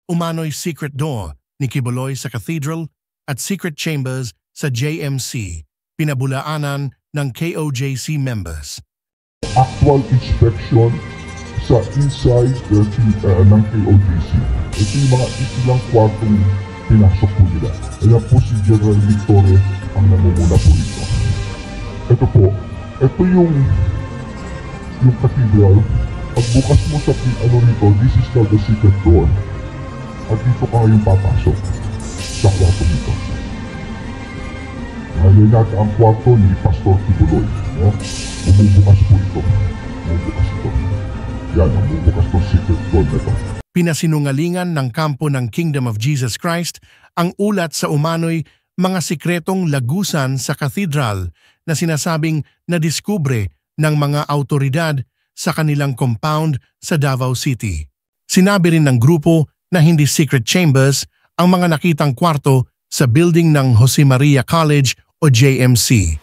umano'y secret door ni Quiboloy sa Cathedral at secret chambers sa JMC, pinabulaanan ng KOJC members. Actual inspection sa inside ng KOJC. Ito yung mga ilang kwartong pinasok po nila. Ayan po si General Victoria ang namumula po rito. Ito yung cathedral. Pagbukas mo sa rito, this is called the secret door. At dito ka ngayon papasok sa kwarto dito. Ngayon natin ang kwarto ni Pastor Quiboloy. Bumubukas po ito. Bumubukas ito. Yan, bumubukas itong secret door na ito. Pinasinungalingan ng kampo ng Kingdom of Jesus Christ ang ulat sa umano'y mga sikretong lagusan sa cathedral na sinasabing nadiskubre ng mga autoridad sa kanilang compound sa Davao City. Sinabi rin ng grupo na hindi secret chambers ang mga nakitang kwarto sa building ng Jose Maria College o JMC.